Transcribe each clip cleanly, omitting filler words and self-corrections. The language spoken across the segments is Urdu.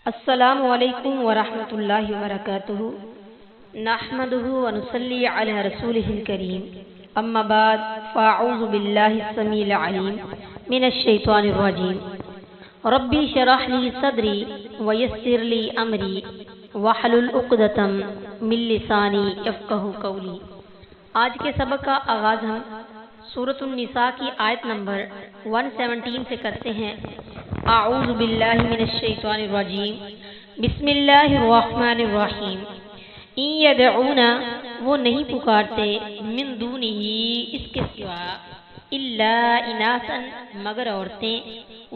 السلام علیکم ورحمۃ اللہ وبرکاتہ نحمدہ ونصلی علی رسولہ الکریم اما بعد فاعوذ باللہ السمیع العلیم من الشیطان الرجیم ربی شرح لی صدری ویسر لی امری واحلل عقدۃ من لسانی یفقہوا قولی۔ آج کے سبق کا آغاز ہم سورۃ النساء کی آیت نمبر 117 سے کرتے ہیں۔ اعوذ باللہ من الشیطان الرجیم، بسم اللہ الرحمن الرحیم۔ ان یدعون، وہ نہیں پکارتے، من دونہ، اس کے سوا، الا اناثا، مگر عورتیں،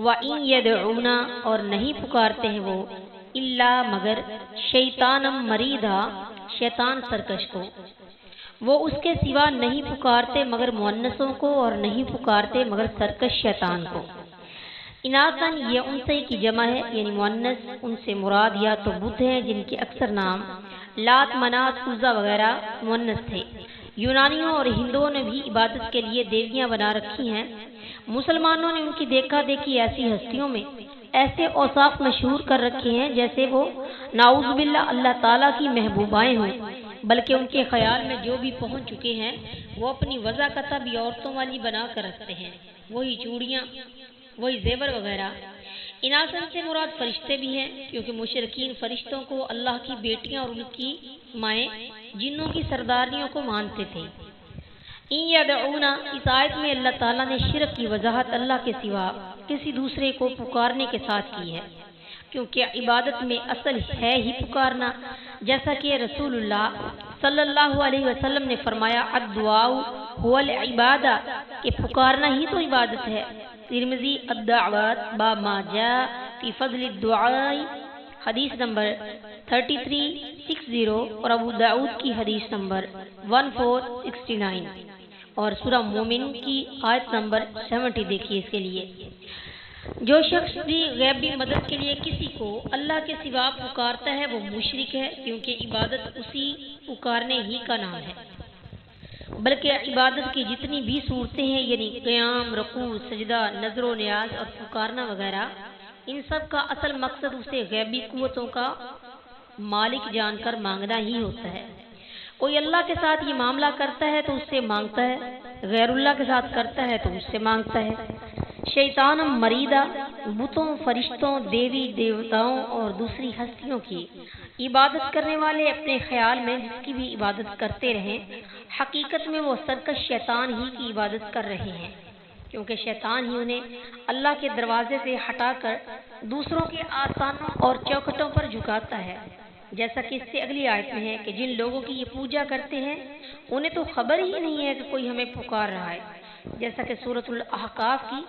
وان یدعون، اور نہیں پکارتے ہیں وہ، الا مگر، شیطانا مریدا، شیطان سرکش کو۔ وہ اس کے سوا نہیں پکارتے مگر مؤنثوں کو، اور نہیں پکارتے مگر سرکش شیطان کو۔ اناثاً یہ انثی کی جمع ہے، یعنی مؤنث۔ ان سے مراد یا تو بدھ ہیں جن کے اکثر نام لات، منات، عزا وغیرہ مؤنث تھے۔ یونانیوں اور ہندوؤں نے بھی عبادت کے لیے دیویاں بنا رکھی ہیں۔ مسلمانوں نے ان کی دیکھا دیکھی ایسی ہستیوں میں ایسے اوصاف مشہور کر رکھے ہیں جیسے وہ نعوذ باللہ اللہ تعالیٰ کی محبوبائیں ہوں، بلکہ ان کے خیال میں جو بھی پہنچ چکے ہیں وہ اپنی وضاقتہ بھی عورتوں والی بنا کر رکھتے ہیں، وہی چوڑیاں، وہی زیور وغیرہ۔ اناثاً سے مراد فرشتے بھی ہیں، کیونکہ مشرکین فرشتوں کو اللہ کی بیٹیاں اور ان کی مائیں جنوں کی سرداریوں کو مانتے تھے۔ ان یدعون، اس آیت میں اللہ تعالیٰ نے شرک کی وضاحت اللہ کے سوا کسی دوسرے کو پکارنے کے ساتھ کی ہے، کیونکہ عبادت میں اصل ہے ہی پکارنا، جیسا کہ رسول اللہ صلی اللہ علیہ وسلم نے فرمایا الدعاء هو العبادہ، کہ پکارنا ہی تو عبادت ہے۔ ترمذی الدعوات باب ما جاء فی فضل الدعاء، حدیث نمبر 3360، اور ابو داؤد کی حدیث نمبر 1469، اور سورہ مومن کی آیت نمبر 70 دیکھیے اس کے لیے۔ جو شخص بھی غیبی مدد کے لیے کسی کو اللہ کے سوا پکارتا ہے وہ مشرک ہے، کیونکہ عبادت اسی پکارنے ہی کا نام ہے، بلکہ عبادت کی جتنی بھی صورتیں ہیں، یعنی قیام، رکوع، سجدہ، نذر و نیاز اور پکارنا وغیرہ، ان سب کا اصل مقصد اسے غیبی قوتوں کا مالک جان کر مانگنا ہی ہوتا ہے۔ کوئی اللہ کے ساتھ یہ معاملہ کرتا ہے تو اس سے مانگتا ہے، غیر اللہ کے ساتھ کرتا ہے تو اس سے مانگتا ہے۔ شیطان مریدہ، بتوں، فرشتوں، دیوی دیوتاؤں اور دوسری ہستیوں کی عبادت کرنے والے اپنے خیال میں جس کی بھی عبادت کرتے رہیں، حقیقت میں وہ سرکش شیطان ہی کی عبادت کر رہے ہیں، کیونکہ شیطان ہی انہیں اللہ کے دروازے سے ہٹا کر دوسروں کے آستانوں اور چوکھٹوں پر جھکاتا ہے، جیسا کہ اس سے اگلی آیت میں ہے کہ جن لوگوں کی یہ پوجا کرتے ہیں انہیں تو خبر ہی نہیں ہے کہ کوئی ہمیں پکار رہا ہے، جیسا کہ سورۃ الاحقاف کی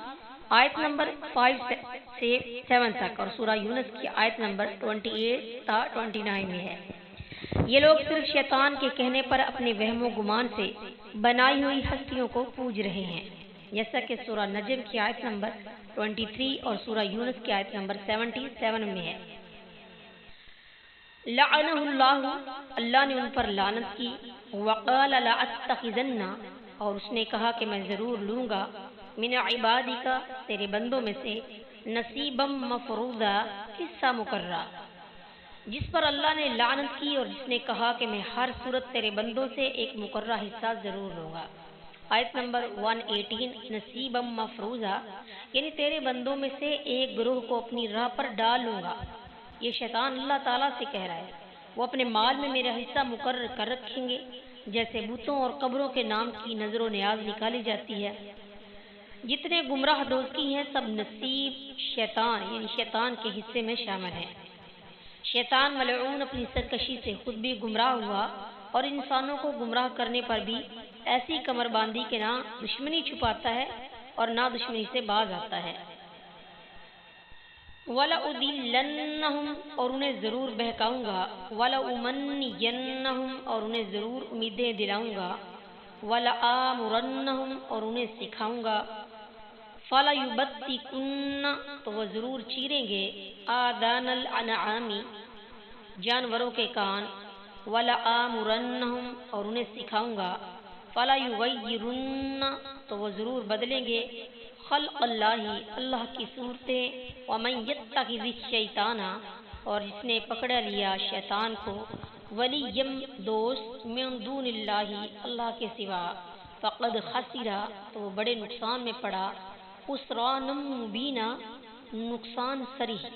آیت نمبر 5 سے 7 تک، اور سورہ یونس کی آیت نمبر 28 تا 29 میں ہے۔ یہ لوگ صرف شیطان کے کہنے پر اپنے وہم و گمان سے بنائی ہوئی ہستیوں کو پوج رہے ہیں، جیسا کہ سورہ نجم کی آیت نمبر 23 اور سورہ یونس کی آیت نمبر 77 میں ہے۔ لعنہ اللہ، اللہ نے ان پر لعنت کی، وقال لأتخذن، اور اس نے کہا کہ میں ضرور لوں گا، من عبادک، تیرے بندوں میں سے، نصیبا مفروضا، حصہ مقررہ۔ جس پر اللہ نے لعنت کی اور جس نے کہا کہ میں ہر صورت تیرے بندوں سے ایک مقررہ حصہ ضرور لوں گا۔ آیت نمبر 118، نصیبا مفروضا، یعنی تیرے بندوں میں سے ایک گروہ کو اپنی راہ پر ڈال لوں گا۔ یہ شیطان اللہ تعالیٰ سے کہہ رہا ہے، وہ اپنے مال میں میرا حصہ مقرر کر رکھیں گے، جیسے بتوں اور قبروں کے نام کی نذر و نیاز نکالی جاتی ہے۔ جتنے گمراہ دوزخی ہیں سب نصیب شیطان، یعنی شیطان کے حصے میں شامل ہیں۔ شیطان ملعون اپنی سرکشی سے خود بھی گمراہ ہوا، اور انسانوں کو گمراہ کرنے پر بھی ایسی کمر باندھی کہ نہ دشمنی چھپاتا ہے اور نہ دشمنی سے باز آتا ہے۔ وَلَأُضِلَّنَّهُمْ، اور انہیں ضرور بہکاؤں گا، وَلَأُمَنِّيَنَّهُمْ، اور انہیں ضرور امیدیں دلاؤں گا، وَلَآمُرَنَّهُمْ، اور انہیں سکھاؤں گا، فَلَيُبَتِّكُنَّ، تو وہ ضرور چیریں گے، آذان الانعام، جانوروں کے کان، وَلَآمُرَنَّهُمْ، اور انہیں سکھاؤں گا، فَلَيُغَيِّرُنَّ، تو وہ ضرور بدلیں گے، خلق اللہ، اللہ کی صورتیں، وَمَن يَتَّخِذِ الشَّيْطَانَ، اور جس نے پکڑا لیا شیطان کو ولیم دوست من دون اللہ اللہ کے سوا فقد خسرا تو وہ بڑے نقصان میں پڑا خسران مبینہ نقصان صریح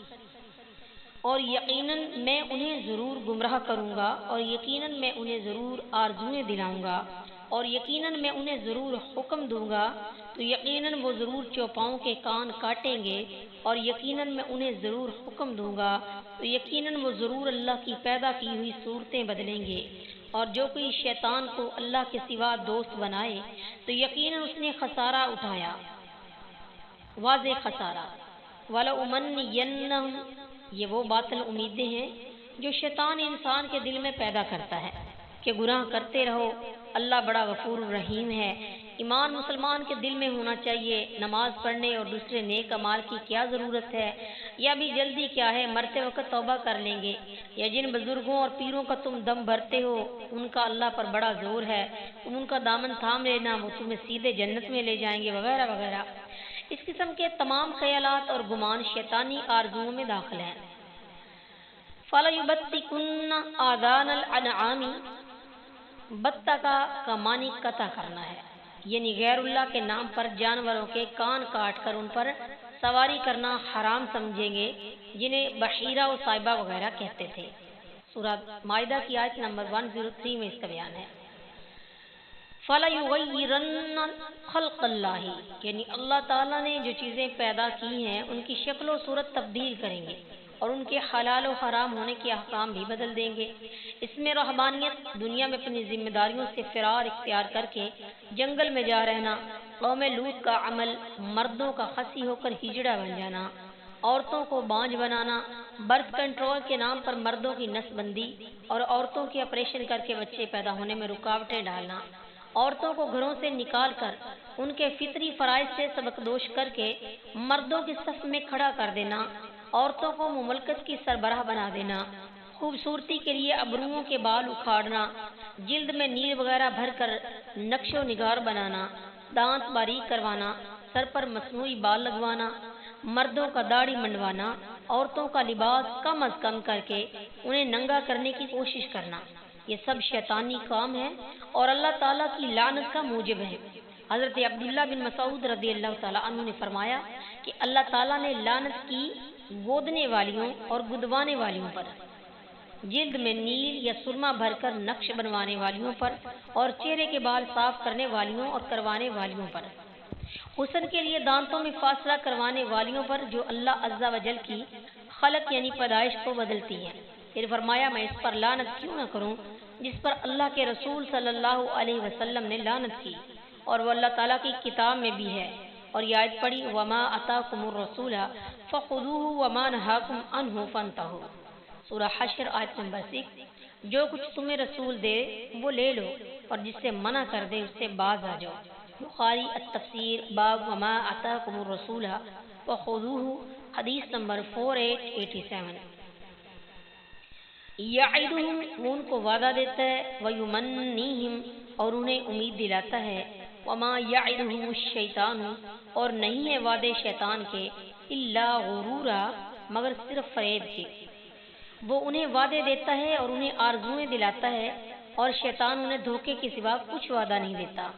اور یقیناً میں انہیں ضرور گمراہ کروں گا اور یقیناً میں انہیں ضرور آرزویں دلاؤں گا اور یقیناً میں انہیں ضرور حکم دوں گا تو یقیناً وہ ضرور چوپاؤں کے کان کاٹیں گے اور یقیناً میں انہیں ضرور حکم دوں گا تو یقیناً وہ ضرور اللہ کی پیدا کی ہوئی صورتیں بدلیں گے اور جو کوئی شیطان کو اللہ کے سوا دوست بنائے تو یقیناً اس نے خسارہ اٹھایا واضح خسارہ وَلَأُمَنِّيَنَّهُمْ یہ وہ باطل امیدیں ہیں جو شیطان انسان کے دل میں پیدا کرتا ہے کہ گناہ کرتے رہو اللہ بڑا غفور رحیم ہے ایمان مسلمان کے دل میں ہونا چاہیے نماز پڑھنے اور دوسرے نیک اعمال کی کیا ضرورت ہے یا بھی جلدی کیا ہے مرتے وقت توبہ کر لیں گے یا جن بزرگوں اور پیروں کا تم دم بھرتے ہو ان کا اللہ پر بڑا زور ہے تم ان کا دامن تھام لینا وہ تمہیں سیدھے جنت میں لے جائیں گے وغیرہ وغیرہ اس قسم کے تمام خیالات اور گمان شیطانی آرزوؤں میں داخل ہیں فَلَيُبَتِّكُنَّ آذَانَ الْأَنْعَامِ بتہ کا معنی قطع کرنا ہے یعنی غیر اللہ کے نام پر جانوروں کے کان کاٹ کر ان پر سواری کرنا حرام سمجھیں گے جنہیں بحیرہ و صائبہ وغیرہ کہتے تھے سورہ مائدہ کی آیت نمبر 103 میں اس کا بیان ہے فَلَيُغَيِّرَنَّ خَلْقَ اللَّهِ یعنی اللہ تعالیٰ نے جو چیزیں پیدا کی ہیں ان کی شکل و صورت تبدیل کریں گے اور ان کے حلال و حرام ہونے کے احکام بھی بدل دیں گے اس میں رہبانیت دنیا میں اپنی ذمہ داریوں سے فرار اختیار کر کے جنگل میں جا رہنا قوم لوط کا عمل مردوں کا خصی ہو کر ہجڑا بن جانا عورتوں کو بانجھ بنانا برتھ کنٹرول کے نام پر مردوں کی نس بندی اور عورتوں کے آپریشن کر کے بچے پیدا ہونے میں رکاوٹیں ڈالنا عورتوں کو گھروں سے نکال کر ان کے فطری فرائض سے سبکدوش کر کے مردوں کی صف میں کھڑا کر دینا عورتوں کو مملکت کی سربراہ بنا دینا خوبصورتی کے لیے ابروؤں کے بال اکھاڑنا جلد میں نیل وغیرہ بھر کر نقش و نگار بنانا دانت باریک کروانا سر پر مصنوعی بال لگوانا مردوں کا داڑھی منڈوانا عورتوں کا لباس کم از کم کر کے انہیں ننگا کرنے کی کوشش کرنا یہ سب شیطانی کام ہے اور اللہ تعالیٰ کی لعنت کا موجب ہے حضرت عبداللہ بن مسعود رضی اللہ تعالیٰ عنہ نے فرمایا کہ اللہ تعالیٰ نے لعنت کی گودنے والیوں اور گدوانے والیوں پر جلد میں نیل یا سرما بھر کر نقش بنوانے والیوں پر اور چہرے کے بال صاف کرنے والیوں اور کروانے والیوں پر حسن کے لیے دانتوں میں فاصلہ کروانے والیوں پر جو اللہ عز و جل کی خلق یعنی پیدائش کو بدلتی ہیں پھر فرمایا میں اس پر لعنت کیوں نہ کروں جس پر اللہ کے رسول صلی اللہ علیہ وسلم نے لعنت کی اور وہ اللہ تعالیٰ کی کتاب میں بھی ہے اور یہ آیت پڑھی وما اتاکم الرسول فخذوه وما نهاکم عنہ فانتہوا سورہ حشر آیت نمبر 6 جو کچھ تمہیں رسول دے وہ لے لو اور جس سے منع کر دے اس سے باز آ جاؤ بخاری التفسیر باب وما اتاکم الرسول فخذوه حدیث نمبر 4887 یعدہم وہ ان کو وعدہ دیتا ہے ویمنیہم اور انہیں امید دلاتا ہے وما یعدہم الشیطان اور نہیں ہے وعدے شیطان کے الا غرورا مگر صرف فریب کے وہ انہیں وعدے دیتا ہے اور انہیں آرزویں دلاتا ہے اور شیطان انہیں دھوکے کے سوا کچھ وعدہ نہیں دیتا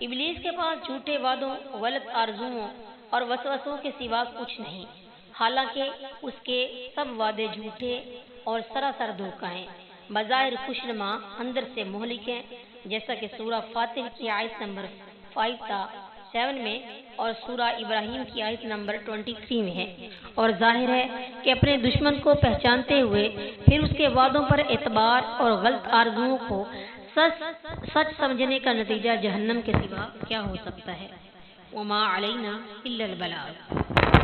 ابلیس کے پاس جھوٹے وعدوں غلط آرزوؤں اور وسوسوں کے سوا کچھ نہیں حالانکہ اس کے سب وعدے جھوٹے اور سراسر دھوکہ ہیں بظاہر خوشنما اندر سے مہلک ہیں جیسا کہ سورہ فاتح کی آیت نمبر 5-7 میں اور سورہ ابراہیم کی آیت نمبر 23 میں ہے اور ظاہر ہے کہ اپنے دشمن کو پہچانتے ہوئے پھر اس کے وعدوں پر اعتبار اور غلط آرزوؤں کو سچ سمجھنے کا نتیجہ جہنم کے سوا کیا ہو سکتا ہے وما علینا الا البلاغ